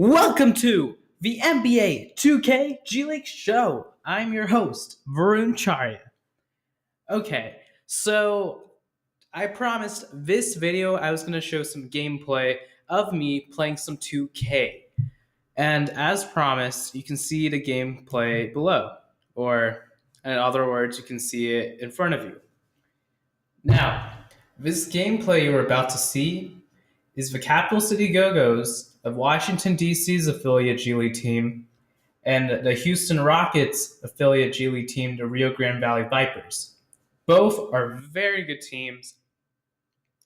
Welcome to the NBA 2K G League Show. I'm your host, Varun Charya. Okay, so I promised this video I was going to show some gameplay of me playing some 2K. And as promised, you can see the gameplay below. Or, in other words, you can see it in front of you. Now, this gameplay you're about to see is the Capital City Go-Go's of Washington, D.C.'s affiliate G League team and the Houston Rockets affiliate G League team, the Rio Grande Valley Vipers. Both are very good teams.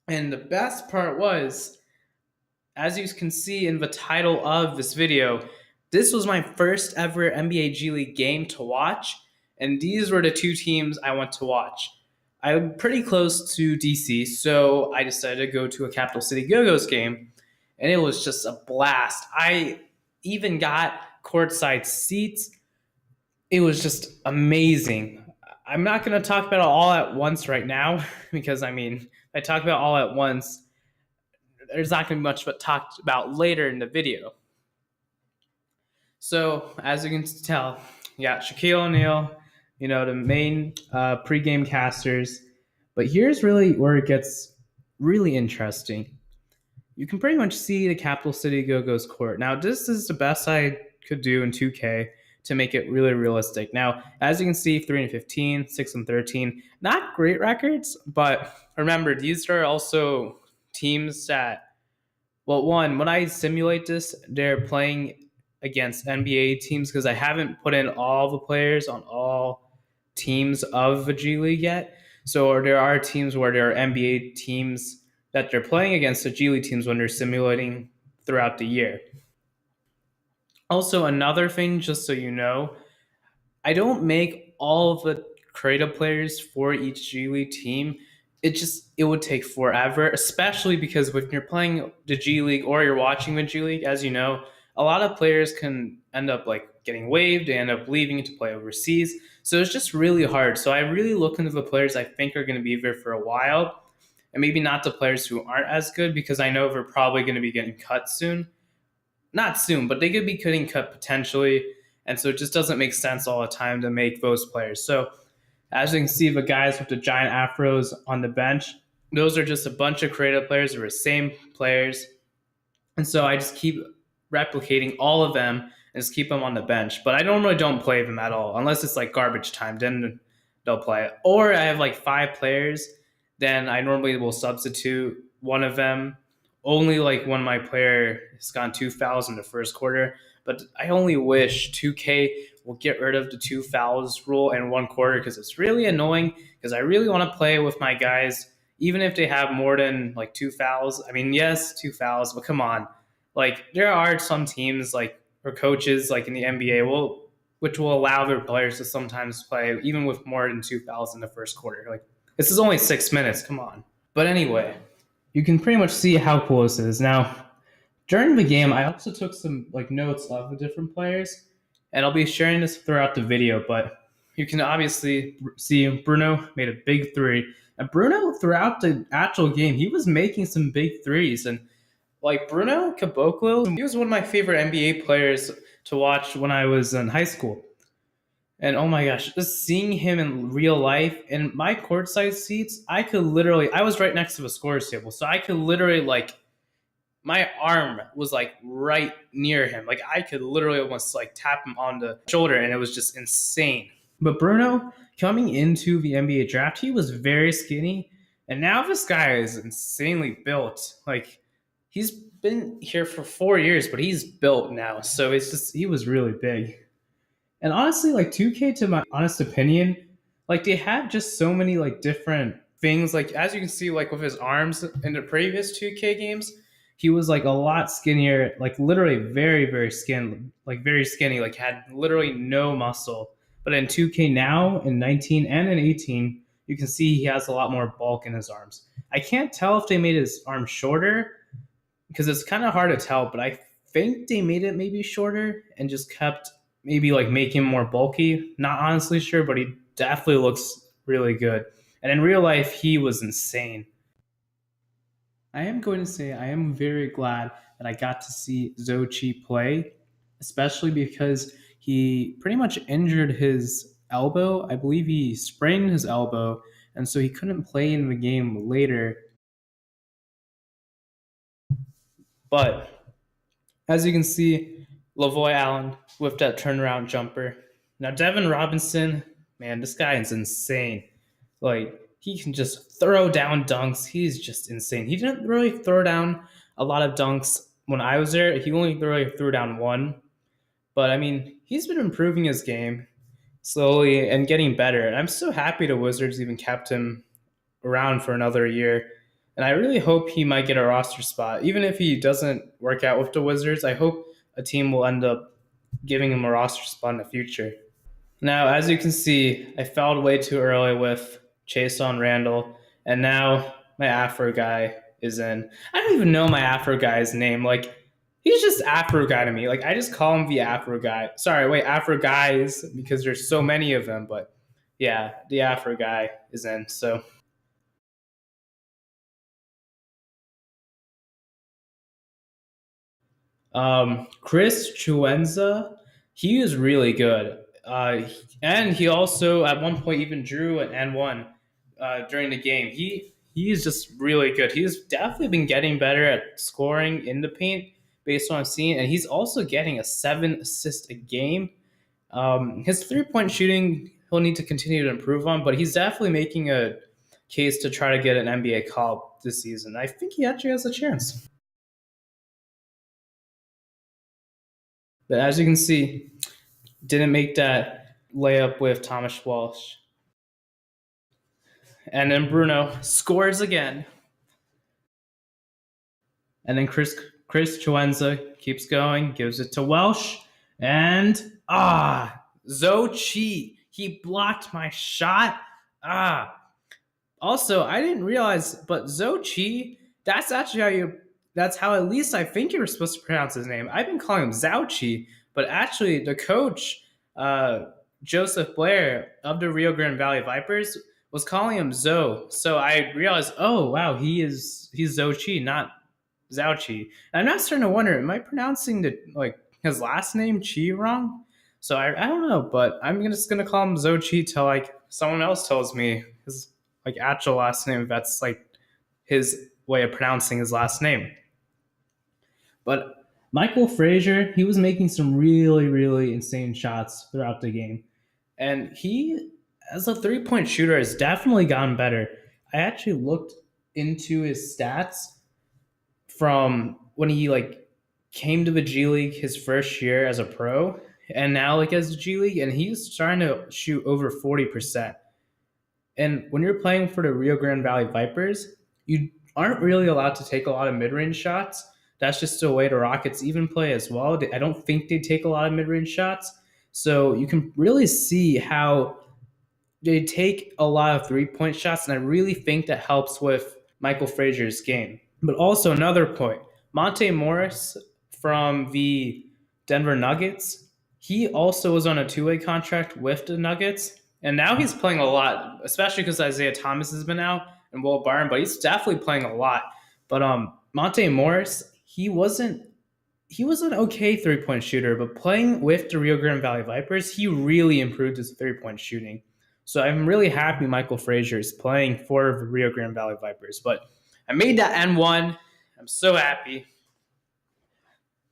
And the best part was, as you can see in the title of this video, this was my first ever NBA G League game to watch, and these were the two teams I went to watch. I'm pretty close to DC, so I decided to go to a Capital City Go-Go's game, and it was just a blast. I even got courtside seats. It was just amazing. I'm not going to talk about it all at once right now because, if I talk about it all at once, there's not going to be much but talked about later in the video. So, as you can tell, you got Shaquille O'Neal, the main pregame casters. But here's really where it gets really interesting. You can pretty much see the Capital City Go-Go's court. Now, this is the best I could do in 2K to make it really realistic. Now, as you can see, 3-15, 6-13, not great records, but remember, these are also teams that, well, one, when I simulate this, they're playing against NBA teams because I haven't put in all the players on all teams of the G League yet. So there are teams where there are NBA teams that they're playing against the G League teams when they're simulating throughout the year. Also, another thing, just so you know, I don't make all of the creative players for each G League team. It would take forever, especially because when you're playing the G League or you're watching the G League, as you know, a lot of players can end up getting waived, they end up leaving to play overseas. So it's just really hard. So I really look into the players I think are going to be there for a while, and maybe not the players who aren't as good because I know they're probably going to be getting cut soon. Not soon, but they could be getting cut potentially. And so it just doesn't make sense all the time to make those players. So as you can see, the guys with the giant afros on the bench, those are just a bunch of creative players. They're the same players. And so I just keep replicating all of them and just keep them on the bench. But I normally don't play them at all, unless it's garbage time. Then they'll play it. Or I have 5 players. Then I normally will substitute one of them only when my player has gotten 2 fouls in the first quarter. But I only wish 2K will get rid of the 2 fouls rule in one quarter because it's really annoying because I really want to play with my guys even if they have more than 2 fouls. Yes, 2 fouls, but come on. There are some teams or coaches in the NBA which will allow their players to sometimes play even with more than 2 fouls in the first quarter. This is only 6 minutes, come on. But anyway, you can pretty much see how cool this is. Now, during the game, I also took some notes of the different players, and I'll be sharing this throughout the video, but you can obviously see Bruno made a big 3. And Bruno, throughout the actual game, he was making some big 3s. And Bruno Caboclo, he was one of my favorite NBA players to watch when I was in high school. And oh my gosh, just seeing him in real life in my courtside seats, I was right next to the scorer's table, so I could literally my arm was right near him. I could literally almost tap him on the shoulder, and it was just insane. But Bruno, coming into the NBA draft, he was very skinny, and now this guy is insanely built. He's been here for 4 years, but he's built now, so he was really big. And honestly, 2K, to my honest opinion, they have just so many different things. As you can see, with his arms in the previous 2K games, he was a lot skinnier, literally very, very very skinny, had literally no muscle. But in 2K now, in 19 and in 18, you can see he has a lot more bulk in his arms. I can't tell if they made his arm shorter because it's kind of hard to tell, but I think they made it maybe shorter and just kept maybe make him more bulky. Not honestly sure, but he definitely looks really good. And in real life, he was insane. I am going to say I am very glad that I got to see Zochi play, especially because he pretty much injured his elbow. I believe he sprained his elbow, and so he couldn't play in the game later. But as you can see, Lavoy Allen with that turnaround jumper. Now, Devin Robinson, man, this guy is insane. Like, he can just throw down dunks. He's just insane. He didn't really throw down a lot of dunks when I was there. He only really threw down one. But, I mean, he's been improving his game slowly and getting better. And I'm so happy the Wizards even kept him around for another year. And I really hope he might get a roster spot. Even if he doesn't work out with the Wizards, I hope a team will end up giving him a roster spot in the future. Now, as you can see, I fouled way too early with Chase on Randall, and now my Afro guy is in. I don't even know my Afro guy's name. Like, he's just Afro guy to me. Like, I just call him the Afro guy. Sorry, wait, Afro guys, because there's so many of them, but yeah, the Afro guy is in. So Chris Chuenza, he is really good. And he also at one point even drew an N1 during the game. He is just really good. He's definitely been getting better at scoring in the paint based on what I've seen, and he's also getting a 7 assist a game. His 3 point shooting he'll need to continue to improve on, but he's definitely making a case to try to get an NBA call this season. I think he actually has a chance. But as you can see, didn't make that layup with Thomas Welsh. And then Bruno scores again. And then Chris Chuenza keeps going, gives it to Welsh. And Zochi. He blocked my shot. Also, I didn't realize, but Zochi, that's actually how you that's how at least I think you're supposed to pronounce his name. I've been calling him Zauchi, but actually the coach, uh, Joseph Blair of the Rio Grande Valley Vipers, was calling him Zo. So I realized, oh wow, he's Zochi, not Zauchi. And I'm not starting to wonder, am I pronouncing the like his last name Chi wrong? So I don't know, but just gonna call him Zochi till like someone else tells me his like actual last name. That's like his way of pronouncing his last name. But Michael Frazier, he was making some really, really insane shots throughout the game. And he, as a 3 point shooter, has definitely gotten better. I actually looked into his stats from when he like came to the G League his first year as a pro and now like as a G League, and he's starting to shoot over 40%. And when you're playing for the Rio Grande Valley Vipers, you aren't really allowed to take a lot of mid-range shots. That's just a way the Rockets even play as well. I don't think they take a lot of mid-range shots. So you can really see how they take a lot of 3 point shots, and I really think that helps with Michael Frazier's game. But also another point, Monte Morris from the Denver Nuggets, he also was on a 2-way contract with the Nuggets, and now he's playing a lot, especially because Isaiah Thomas has been out and Will Barton, but he's definitely playing a lot. But Monte Morris, he was an okay 3 point shooter, but playing with the Rio Grande Valley Vipers, he really improved his 3 point shooting. So I'm really happy Michael Frazier is playing for the Rio Grande Valley Vipers. But I made that N1. I'm so happy.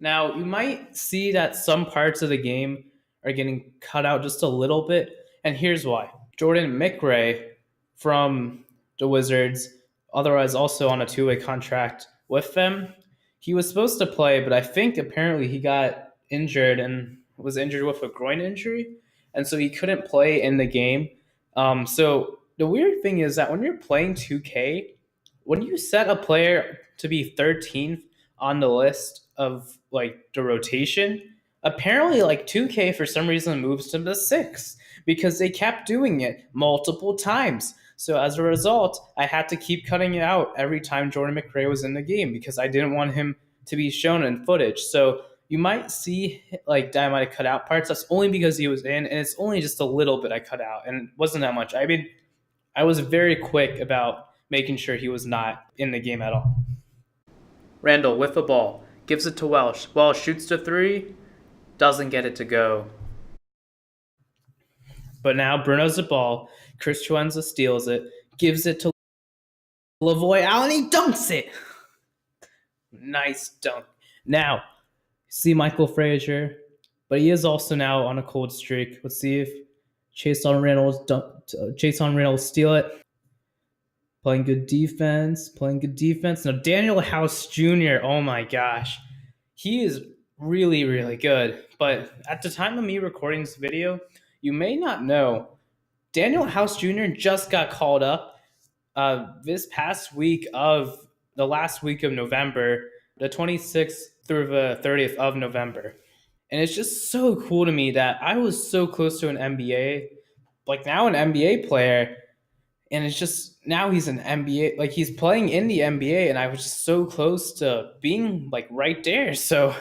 Now, you might see that some parts of the game are getting cut out just a little bit, and here's why. Jordan McRae from the Wizards, otherwise also on a 2-way contract with them, he was supposed to play, but I think apparently he got injured and was injured with a groin injury, and so he couldn't play in the game. So the weird thing is that when you're playing 2K, when you set a player to be 13th on the list of like the rotation, apparently like 2K for some reason moves to the 6th because they kept doing it multiple times. So as a result, I had to keep cutting it out every time Jordan McRae was in the game because I didn't want him to be shown in footage. So you might see like that I might have cut out parts. That's only because he was in, and it's only just a little bit I cut out, and it wasn't that much. I mean, I was very quick about making sure he was not in the game at all. Randall with the ball gives it to Welsh. Welsh shoots to three, doesn't get it to go. But now Bruno's the ball. Chris Chuenza steals it, gives it to Lavoy Allen. He dunks it. Nice dunk. Now, see Michael Frazier, but he is also now on a cold streak. Let's see if Chase-on Reynolds will steal it. Playing good defense. Now, Daniel House Jr., oh my gosh. He is really, really good. But at the time of me recording this video, you may not know, Daniel House Jr. just got called up this past week of the last week of November, the 26th through the 30th of November. And it's just so cool to me that I was so close to an NBA, like now an NBA player, and it's just now he's an NBA, like he's playing in the NBA, and I was just so close to being like right there. So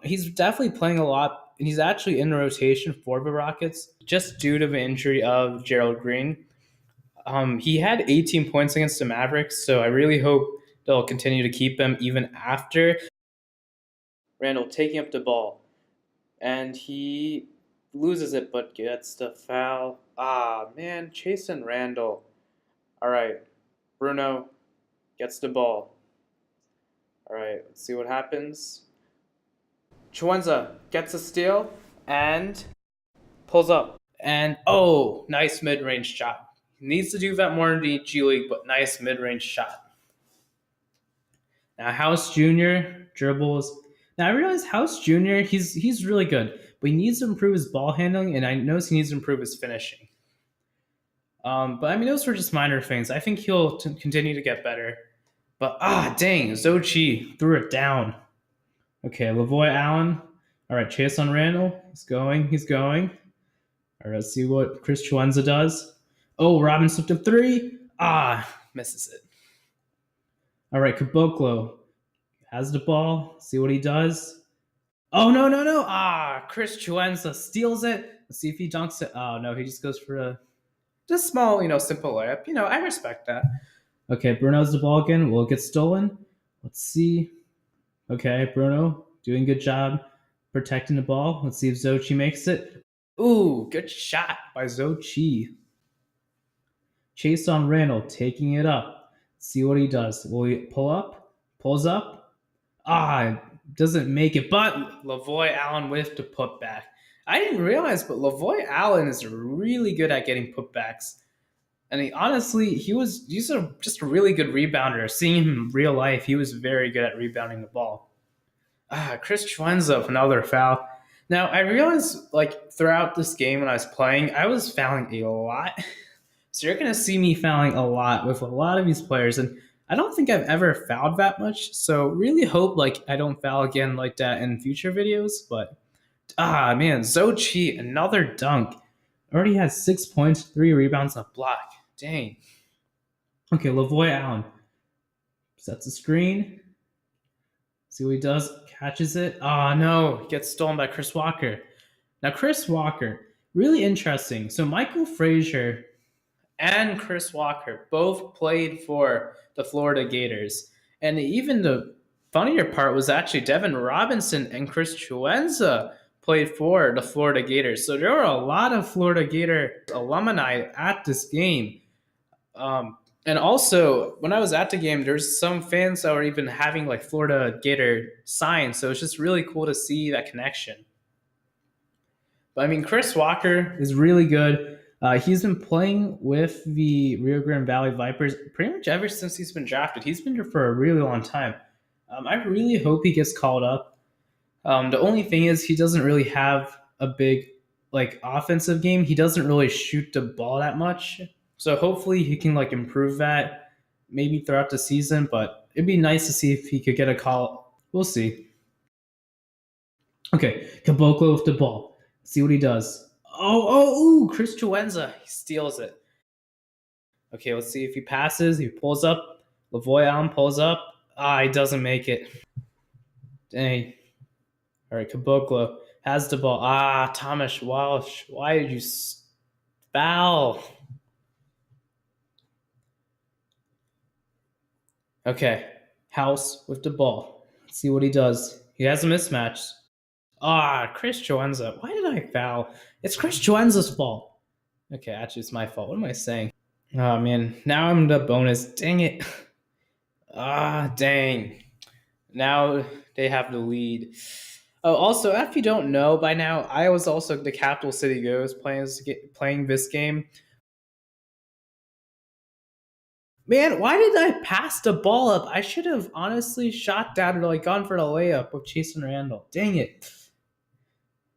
he's definitely playing a lot, and he's actually in the rotation for the Rockets just due to the injury of Gerald Green. He had 18 points against the Mavericks, so I really hope they'll continue to keep him even after. Randall taking up the ball, and he loses it but gets the foul. Ah, man, Chase and Randall. All right, Bruno gets the ball. All right, let's see what happens. Chuenza gets a steal and pulls up. And, oh, nice mid-range shot. He needs to do that more in the G League, but nice mid-range shot. Now, House Jr. dribbles. Now, I realize House Jr., he's really good, but he needs to improve his ball handling, and I notice he needs to improve his finishing. But, I mean, those were just minor things. I think he'll continue to get better. But, dang, Zochi threw it down. Okay, Lavoy Allen. All right, Chase-on Randall. He's going. All right, let's see what Chris Chuenza does. Oh, Robin slipped a three. Misses it. All right, Caboclo has the ball. See what he does. Oh, no. Chris Chuenza steals it. Let's see if he dunks it. Oh, no, he just goes for a just small, simple layup. I respect that. Okay, Bruno has the ball again. Will it get stolen? Let's see. Okay, Bruno doing a good job protecting the ball. Let's see if Zochi makes it. Ooh, good shot by Zochi. Chase-on Randall taking it up. See what he does. Will he pull up? Pulls up. Doesn't make it, but Lavoy Allen with the putback. I didn't realize, but Lavoy Allen is really good at getting putbacks. And he's just a really good rebounder. Seeing him in real life, he was very good at rebounding the ball. Chris Chuenza with another foul. Now, I realized, throughout this game when I was playing, I was fouling a lot. So you're going to see me fouling a lot with a lot of these players. And I don't think I've ever fouled that much. So really hope, I don't foul again like that in future videos. But, man, Zochi, another dunk. Already has 6 points, 3 rebounds, and a block. Dang. Okay, Lavoy Allen sets a screen. See what he does. Catches it. No. Gets stolen by Chris Walker. Now, Chris Walker, really interesting. So Michael Frazier and Chris Walker both played for the Florida Gators. And even the funnier part was actually Devin Robinson and Chris Chuenza played for the Florida Gators. So there were a lot of Florida Gator alumni at this game. And also, when I was at the game, there's some fans that were even having Florida Gator signs. So it's just really cool to see that connection. But I mean, Chris Walker is really good. He's been playing with the Rio Grande Valley Vipers pretty much ever since he's been drafted. He's been here for a really long time. I really hope he gets called up. The only thing is he doesn't really have a big offensive game. He doesn't really shoot the ball that much. So hopefully he can improve that maybe throughout the season, but it'd be nice to see if he could get a call. We'll see. Okay, Caboclo with the ball. See what he does. Chris Chuenza. He steals it. Okay, let's see if he passes. He pulls up. Lavoy Allen pulls up. He doesn't make it. Dang. All right, Caboclo has the ball. Thomas Welsh. Why did you foul? Okay, House with the ball. Let's see what he does. He has a mismatch. Ah, Chris Joenza. Why did I foul? It's Chris Joenza's fault. Okay, actually, it's my fault. What am I saying? Oh man, now I'm the bonus. Dang it. Ah, dang. Now they have the lead. Oh, also, if you don't know by now, I was also the Capital City Ghost playing this game. Man, why did I pass the ball up? I should have honestly shot down or like gone for the layup with Chase and Randall. Dang it.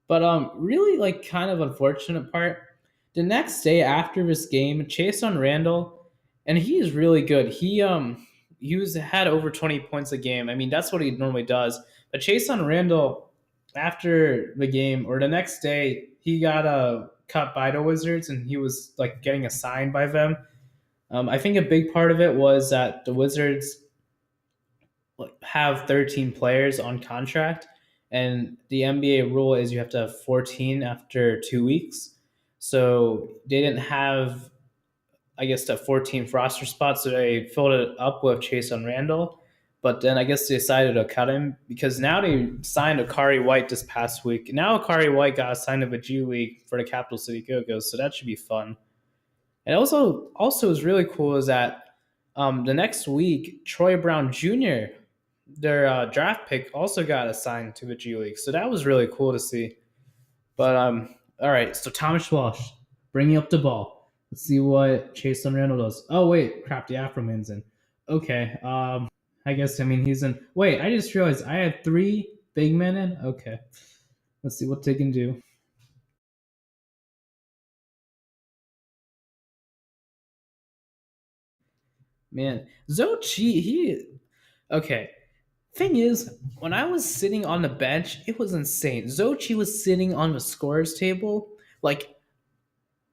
But really like kind of unfortunate part. The next day after this game, Chase on Randall, and he is really good. He had over 20 points a game. I mean, that's what he normally does. But Chase on Randall, after the game or the next day, he got cut by the Wizards, and he was like getting assigned by them. I think a big part of it was that the Wizards have 13 players on contract, and the NBA rule is you have to have 14 after 2 weeks. So they didn't have, I guess, the 14th roster spot, so they filled it up with Chase on Randall. But then I guess they decided to cut him because now they signed Akari White this past week. Now Akari White got signed to the G League for the Capital City Go-Go's, so that should be fun. And also is really cool is that the next week Troy Brown Jr., their draft pick, also got assigned to the G League, so that was really cool to see. But all right, so Thomas Welsh bringing up the ball. Let's see what Chase Randall does. Oh wait, crap, the Afroman's in. Okay, I guess I mean he's in. Wait, I just realized I had three big men in. Okay, let's see what they can do. Man, Zochi, he okay. Thing is, when I was sitting on the bench, it was insane. Zochi was sitting on the scorer's table. Like,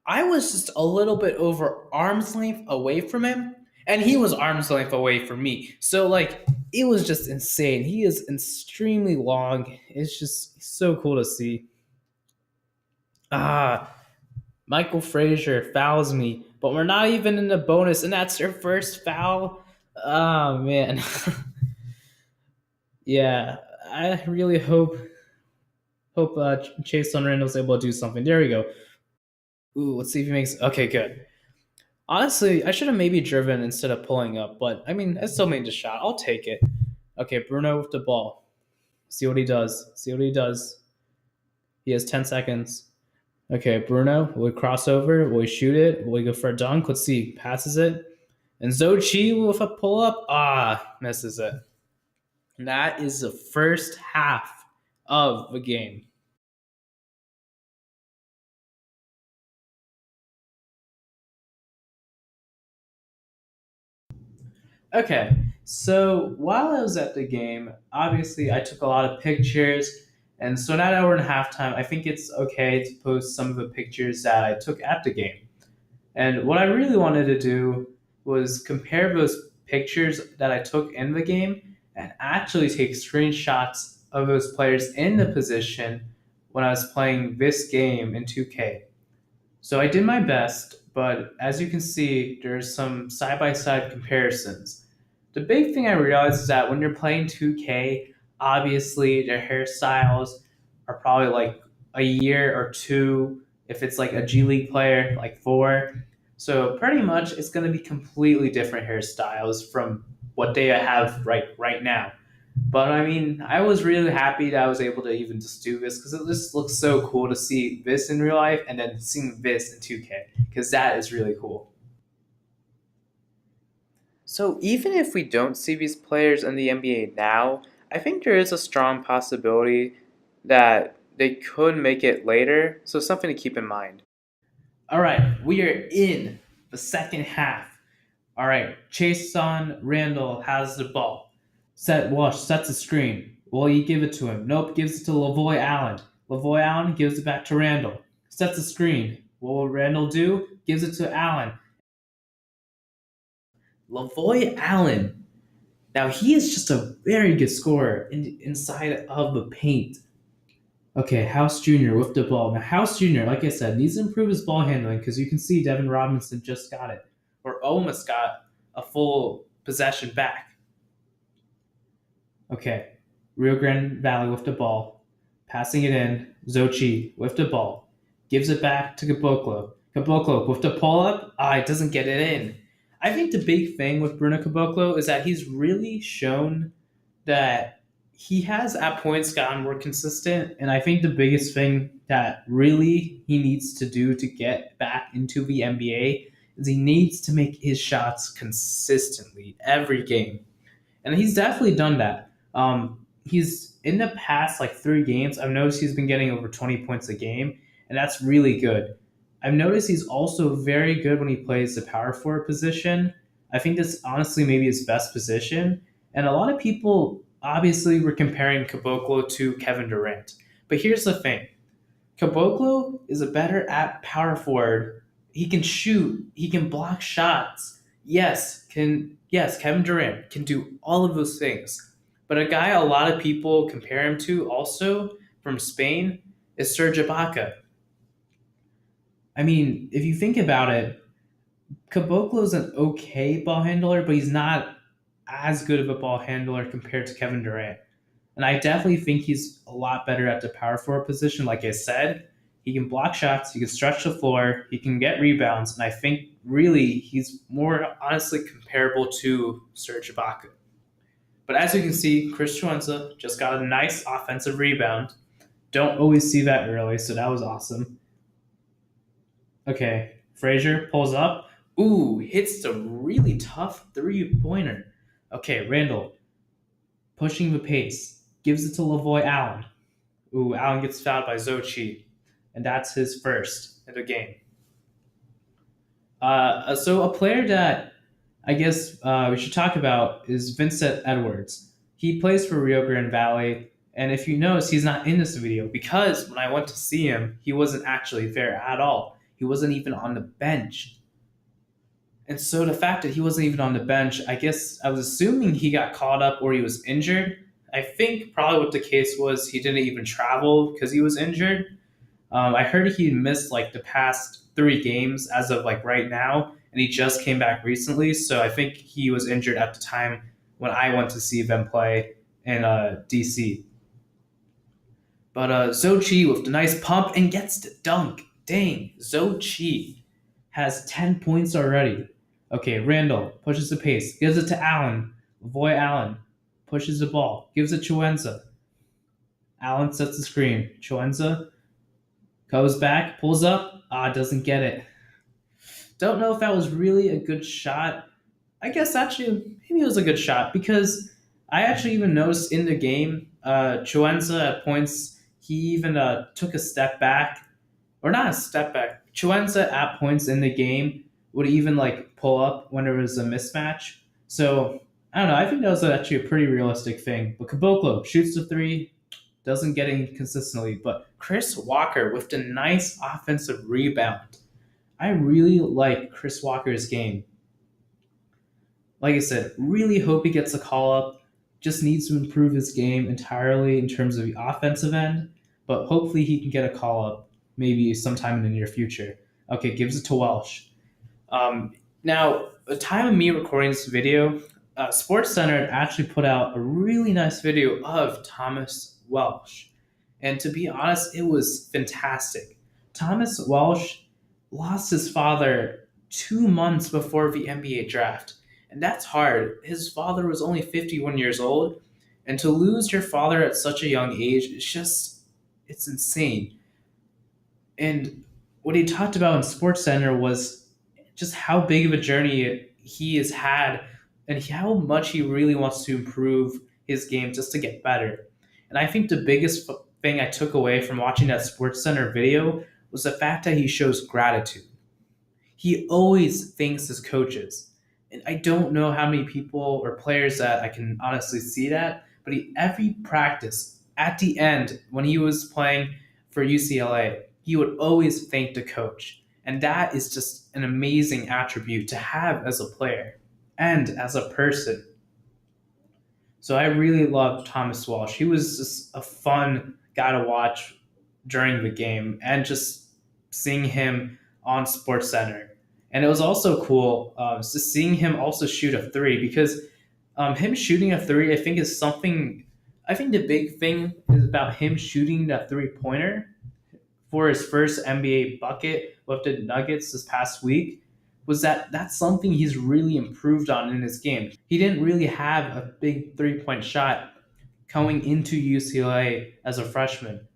I was just a little bit over arm's length away from him, and he was arm's length away from me. So, like, it was just insane. He is extremely long. It's just so cool to see. Ah, Michael Frazier fouls me, but we're not even in the bonus, and that's their first foul. Oh, man. Yeah, I really hope Chase Randall's able to do something. There we go. Ooh, let's see if he makes. Okay, good. Honestly, I should have maybe driven instead of pulling up, but I mean, I still made the shot. I'll take it. Okay, Bruno with the ball. See what he does. See what he does. He has 10 seconds. Okay, Bruno, will he cross over? Will he shoot it? Will he go for a dunk? Let's see. Passes it. And Zochi with a pull up. Ah, misses it. And that is the first half of the game. Okay, so while I was at the game, obviously I took a lot of pictures, and so now that we're in halftime, I think it's okay to post some of the pictures that I took at the game. And what I really wanted to do was compare those pictures that I took in the game and actually take screenshots of those players in the position when I was playing this game in 2K. So I did my best, but as you can see, there's some side by side comparisons. The big thing I realized is that when you're playing 2K, obviously their hairstyles are probably like a year or two. If it's like a G League player, like four. So pretty much it's going to be completely different hairstyles from what they have right now. But I mean, I was really happy that I was able to even just do this because it just looks so cool to see this in real life and then seeing this in 2K because that is really cool. So even if we don't see these players in the NBA now, I think there is a strong possibility that they could make it later. So something to keep in mind. All right, we are in the second half. All right, Chason Randall has the ball. Set Wash sets a screen. Will he give it to him? Nope, gives it to Lavoy Allen. Lavoy Allen gives it back to Randall. Sets a screen. What will Randall do? Gives it to Allen. Lavoy Allen. Now he is just a very good scorer inside of the paint. Okay, House Jr. with the ball. Now House Jr., like I said, needs to improve his ball handling because you can see Devin Robinson just got it, or almost got a full possession back. Okay. Rio Grande Valley with the ball, passing it in. Zochi with the ball, gives it back to Caboclo. Caboclo with the pull up. It doesn't get it in. I think the big thing with Bruno Caboclo is that he's really shown that he has at points gotten more consistent. And I think the biggest thing that really he needs to do to get back into the NBA is he needs to make his shots consistently every game. And he's definitely done that. He's in the past like 3 games. I've noticed he's been getting over 20 points a game, and that's really good. I've noticed he's also very good when he plays the power forward position. I think that's honestly maybe his best position. And a lot of people obviously were comparing Caboclo to Kevin Durant. But here's the thing: Caboclo is a better at power forward. He can shoot. He can block shots. Kevin Durant can do all of those things. But a guy a lot of people compare him to also from Spain is Serge Ibaka. I mean, if you think about it, Caboclo's an okay ball handler, but he's not as good of a ball handler compared to Kevin Durant. And I definitely think he's a lot better at the power forward position. Like I said, he can block shots, he can stretch the floor, he can get rebounds, and I think really he's more honestly comparable to Serge Ibaka. But as you can see, Chris Chuenza just got a nice offensive rebound. Don't always see that early, so that was awesome. Okay, Frazier pulls up. Ooh, hits the really tough 3-pointer. Okay, Randall pushing the pace, gives it to Lavoy Allen. Ooh, Allen gets fouled by Zochi, and that's his first in the game. So a player that I guess we should talk about is Vincent Edwards. He plays for Rio Grande Valley, and if you notice, he's not in this video because when I went to see him, he wasn't actually there at all. He wasn't even on the bench. And so the fact that he wasn't even on the bench, I guess I was assuming he got caught up or he was injured. I think probably what the case was, he didn't even travel because he was injured. I heard he missed like the past 3 games as of like right now, and he just came back recently. So I think he was injured at the time when I went to see them play in DC. But Zochi with the nice pump and gets the dunk. Dang, Zochi has 10 points already. Okay, Randall pushes the pace, gives it to Allen. Lavoy Allen pushes the ball, gives it Chuenza. Allen sets the screen. Chuenza goes back, pulls up, doesn't get it. Don't know if that was really a good shot. I guess actually, maybe it was a good shot because I actually even noticed in the game, Chuenza at points, he even took a step back, or not a step back. Chuenza at points in the game would even like pull up when there was a mismatch. So I don't know. I think that was actually a pretty realistic thing. But Caboclo shoots the 3, doesn't get in consistently. But Chris Walker with the nice offensive rebound. I really like Chris Walker's game. Like I said, really hope he gets a call up. Just needs to improve his game entirely in terms of the offensive end. But hopefully he can get a call up maybe sometime in the near future. Okay, gives it to Welsh. Now, the time of me recording this video, SportsCenter had actually put out a really nice video of Thomas Welsh. And to be honest, it was fantastic. Thomas Welsh lost his father 2 months before the NBA draft. And that's hard. His father was only 51 years old. And to lose your father at such a young age, it's insane. And what he talked about in SportsCenter was just how big of a journey he has had and how much he really wants to improve his game just to get better. And I think the biggest thing I took away from watching that SportsCenter video was the fact that he shows gratitude. He always thanks his coaches. And I don't know how many people or players that I can honestly see that, but every practice, at the end, when he was playing for UCLA, he would always thank the coach. And that is just an amazing attribute to have as a player and as a person. So I really loved Thomas Welsh. He was just a fun guy to watch during the game and just seeing him on SportsCenter. And it was also cool just seeing him also shoot a 3 because him shooting a 3, I think, is something I think the big thing is about him shooting that 3 pointer for his first NBA bucket with the Nuggets this past week was that that's something he's really improved on in his game. He didn't really have a big 3 point shot coming into UCLA as a freshman.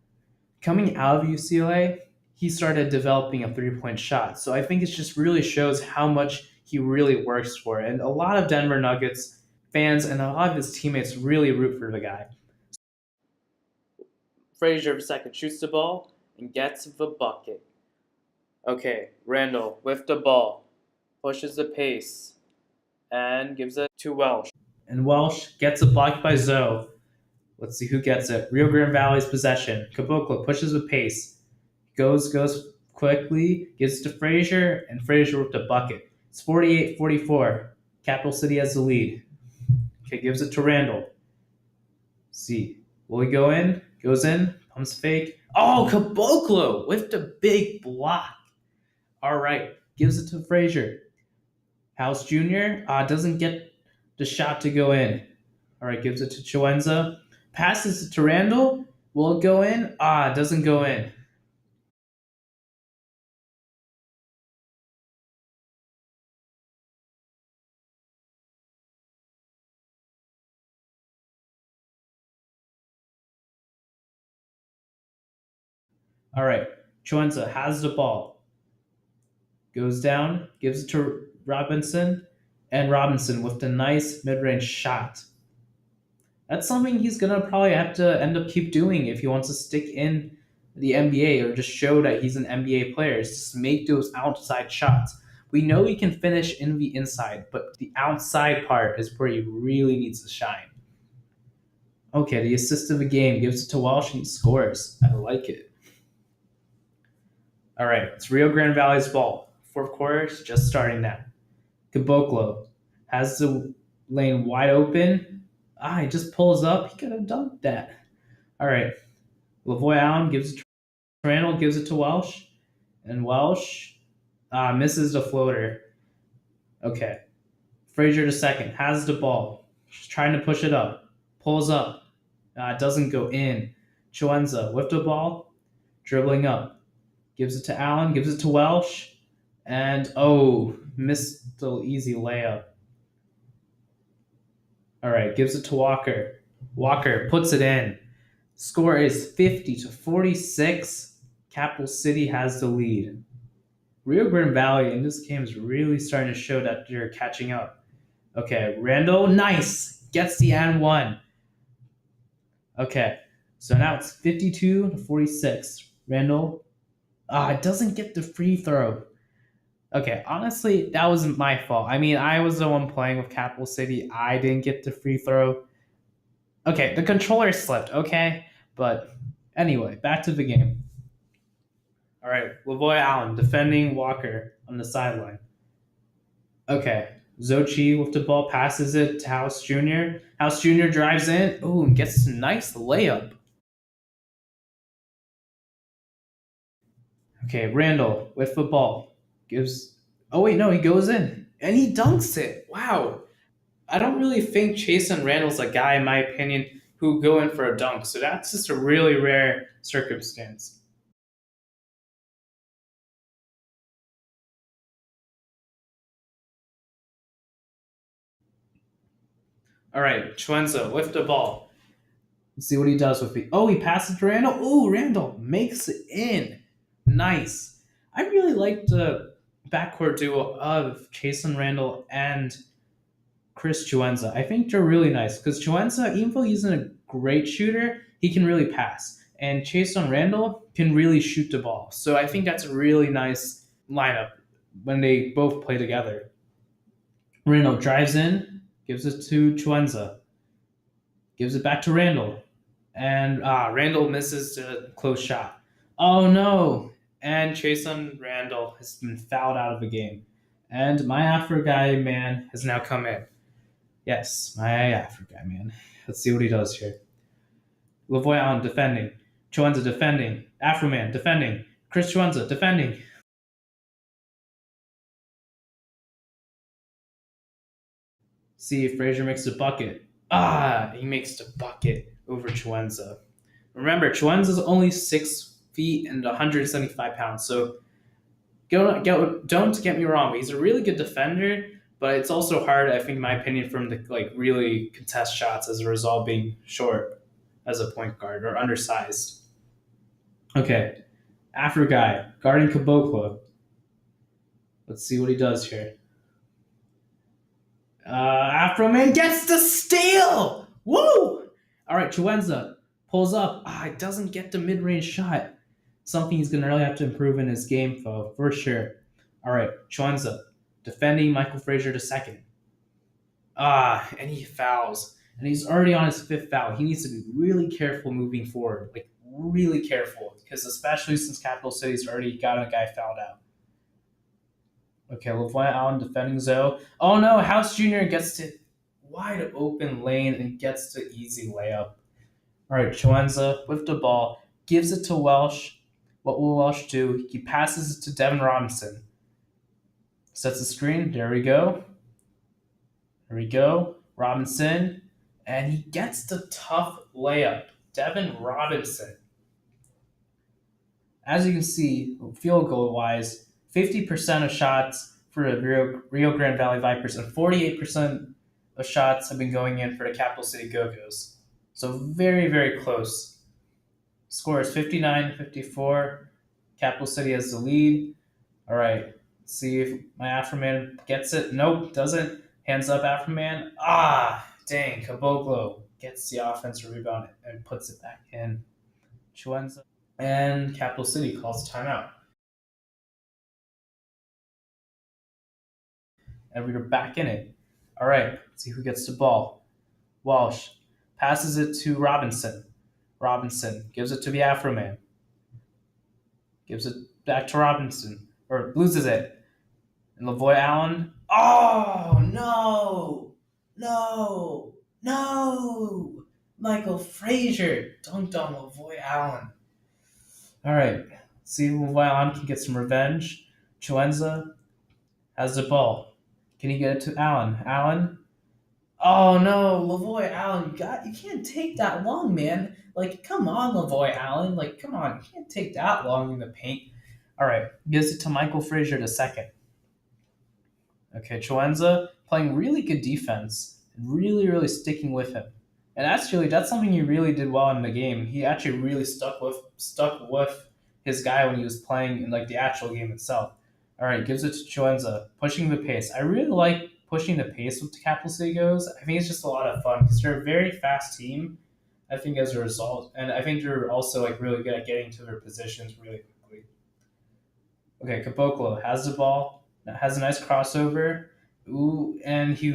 Coming out of UCLA, he started developing a 3 point shot. So I think it just really shows how much he really works for it. And a lot of Denver Nuggets fans and a lot of his teammates really root for the guy. Frazier second shoots the ball and gets the bucket. Okay, Randall with the ball, pushes the pace, and gives it to Welsh. And Welsh gets a block by Zoe. Let's see who gets it. Rio Grande Valley's possession. Caboclo pushes the pace, goes quickly, gives it to Frazier, and Frazier with the bucket. It's 48-44. Capital City has the lead. Okay, gives it to Randall. See, will he go in? Goes in, pumps fake. Oh, Caboclo with the big block. All right, gives it to Frazier. House Jr. Doesn't get the shot to go in. All right, gives it to Chiwenza. Passes it to Randall. Will it go in? Doesn't go in. All right, Chiwenza has the ball. Goes down, gives it to Robinson, and Robinson with the nice mid-range shot. That's something he's gonna probably have to end up keep doing if he wants to stick in the NBA or just show that he's an NBA player. Is just make those outside shots. We know he can finish in the inside, but the outside part is where he really needs to shine. Okay, the assist of the game gives it to Welsh and he scores. I like it. All right, it's Rio Grande Valley's ball. Fourth quarter is just starting now. Caboclo has the lane wide open. He just pulls up. He could have dunked that. All right, Lavoy Allen gives it to Randall, gives it to Welsh, and Welsh misses the floater. Okay, Frazier the second has the ball. She's trying to push it up. Pulls up. Doesn't go in. Chiwenza with the ball, dribbling up. Gives it to Allen, gives it to Welsh, and missed the easy layup. All right, gives it to Walker. Walker puts it in. Score is 50-46. Capital City has the lead. Rio Grande Valley in this game is really starting to show that they're catching up. Okay, Randall, nice, gets the and one. Okay, so now it's 52-46. Randall, doesn't get the free throw. Okay, honestly, that wasn't my fault. I mean, I was the one playing with Capital City. I didn't get the free throw. Okay, the controller slipped, okay? But anyway, back to the game. All right, Lavoy Allen defending Walker on the sideline. Okay, Zochi with the ball passes it to House Jr. House Jr. drives in. Ooh, and gets a nice layup. Okay, Randall with the ball gives. Oh wait, no, he goes in and he dunks it. Wow, I don't really think Chase and Randall's a guy, in my opinion, who go in for a dunk. So that's just a really rare circumstance. All right, Chuenza with the ball. Let's see what he does with it. Oh, he passes to Randall. Oh, Randall makes it in. Nice. I really like the backcourt duo of Chase and Randall and Chris Chuenza. I think they're really nice because Chuenza, even though he's a great shooter, he can really pass. And Chase and Randall can really shoot the ball. So I think that's a really nice lineup when they both play together. Randall drives in, gives it to Chuenza, gives it back to Randall. And Randall misses the close shot. Oh no! And Chasen Randall has been fouled out of the game. And my Afro guy man has now come in. Yes, my Afro guy man. Let's see what he does here. Lavoy Allen defending. Chuenza defending. Afro man defending. Chris Chuenza defending. See if Frazier makes the bucket. He makes the bucket. over Chuenza. Remember, Chuenza is only 6 feet and 175 pounds, so don't get me wrong. He's a really good defender, but it's also hard, I think, in my opinion, for him to like really contest shots as a result of being short as a point guard or undersized. Okay, Afro guy guarding Caboclo. Let's see what he does here. Afro man gets the steal. Woo! All right, Chuenza pulls up. It doesn't get the mid-range shot. Something he's gonna really have to improve in his game, though, for sure. All right, Chuenza defending Michael Frazier the second. And he fouls, and he's already on his fifth foul. He needs to be really careful moving forward, like really careful, because especially since Capital City's already got a guy fouled out. Okay, LaVoy Allen defending Zoe. Oh no, House Jr. gets to wide open lane and gets the easy layup. All right, Chuenza with the ball gives it to Welsh. What will Welsh do? He passes it to Devin Robinson. Sets the screen. There we go. There we go. Robinson. And he gets the tough layup. Devin Robinson. As you can see, field goal wise, 50% of shots for the Rio Grande Valley Vipers and 48% of shots have been going in for the Capital City Go-Go's. So very, very close. Score is 59-54. Capital City has the lead. All right, let's see if my Afroman gets it. Nope, doesn't. Hands up, Afroman. Dang, Caboclo gets the offensive rebound and puts it back in. Chuenza and Capital City calls timeout. And we're back in it. All right, let's see who gets the ball. Walsh passes it to Robinson. Robinson gives it to the Afroman. Gives it back to Robinson, or loses it. And LaVoy Allen. Oh, no! No! No! Michael Frazier dunked on LaVoy Allen. All right, see if LaVoy Allen can get some revenge. Chuenza has the ball. Can he get it to Allen? Allen. Oh no, Lavoy Allen, you can't take that long, man. Like, come on, Lavoy Allen. Like, come on, you can't take that long in the paint. All right, gives it to Michael Frazier the second. Okay, Chuenza playing really good defense, really, really sticking with him. And that's something he really did well in the game. He actually really stuck with his guy when he was playing in like the actual game itself. All right, gives it to Chuenza, pushing the pace. I really like pushing the pace with the Capital City goes. I think it's just a lot of fun because they're a very fast team. I think as a result, and I think they're also like really good at getting to their positions really quickly. Okay, Caboclo has the ball, has a nice crossover. Ooh, and he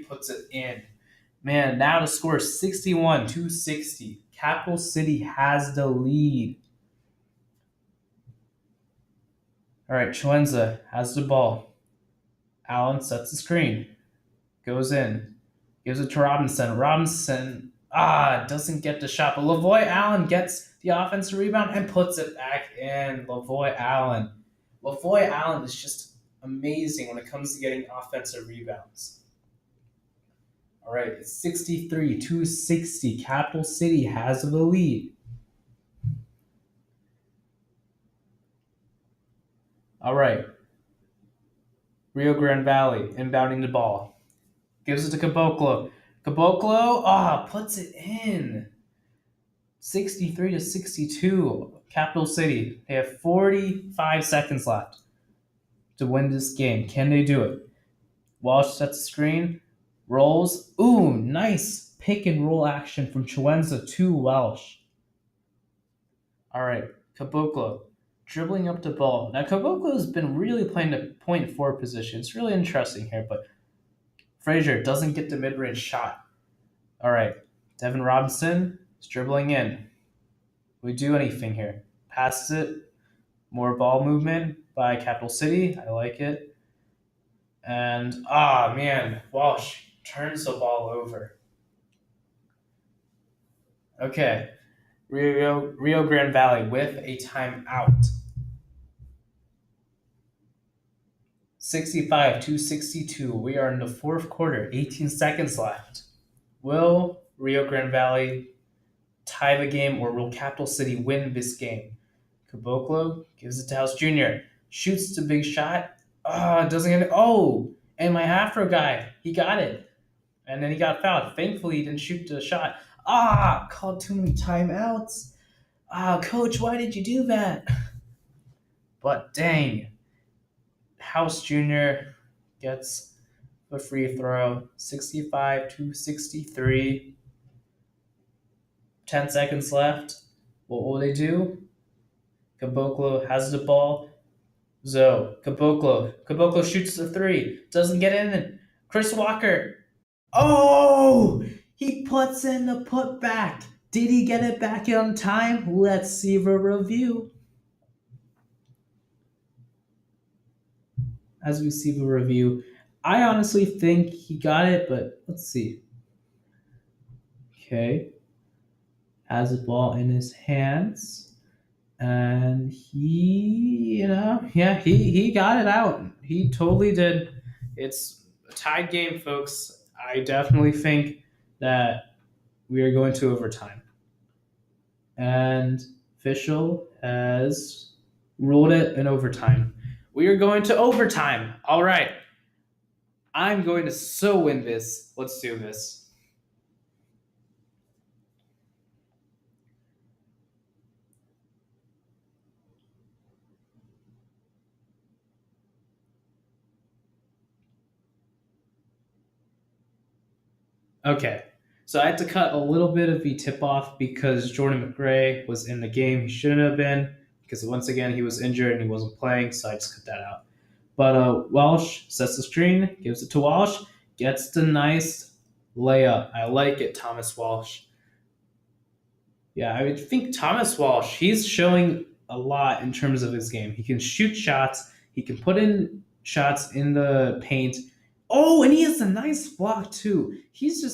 puts it in. Man, now the score is 61-60. Capital City has the lead. All right, Chuenza has the ball. Allen sets the screen. Goes in. Gives it to Robinson. Robinson, doesn't get the shot. But LaVoy Allen gets the offensive rebound and puts it back in. LaVoy Allen. LaVoy Allen is just amazing when it comes to getting offensive rebounds. All right, it's 63-60. Capital City has the lead. All right. Rio Grande Valley inbounding the ball. Gives it to Caboclo. Caboclo, puts it in. 63-62. Capital City. They have 45 seconds left to win this game. Can they do it? Walsh sets the screen. Rolls. Ooh, nice pick and roll action from Chuenza to Welsh. All right, Caboclo dribbling up the ball. Now, Caboclo has been really playing the point forward position. It's really interesting here, but Frazier doesn't get the mid-range shot. All right, Devin Robinson is dribbling in. We do anything here. Passes it. More ball movement by Capital City. I like it. And, man, Walsh turns the ball over. Okay, Rio Grande Valley with a timeout. 65-62. We are in the fourth quarter. 18 seconds left. Will Rio Grande Valley tie the game or will Capital City win this game? Caboclo gives it to House Jr. Shoots the big shot. Ah, doesn't get it. Oh, and my Afro guy, he got it. And then he got fouled. Thankfully, he didn't shoot the shot. Ah, called too many timeouts. Ah, coach, why did you do that? But dang, House Jr. gets the free throw. 65 to 63. 10 seconds left. What will they do? Caboclo has the ball. Caboclo shoots the three. Doesn't get in. Chris Walker. Oh! He puts in the putback. Did he get it back on time? Let's see the review. As we see the review, I honestly think he got it, but let's see. Okay. Has the ball in his hands. And he got it out. He totally did. It's a tied game, folks. I definitely think that we are going to overtime. And official has ruled it in overtime. We are going to overtime. All right. I'm going to so win this. Let's do this. Okay. So I had to cut a little bit of the tip off because Jordan McRae was in the game. He shouldn't have been because once again he was injured and he wasn't playing, so I just cut that out. But Welsh sets the screen, gives it to Walsh, gets the nice layup. I like it, Thomas Walsh. Yeah, I would think Thomas Walsh, he's showing a lot in terms of his game. He can shoot shots, he can put in shots in the paint. Oh, and he has a nice block too. He's just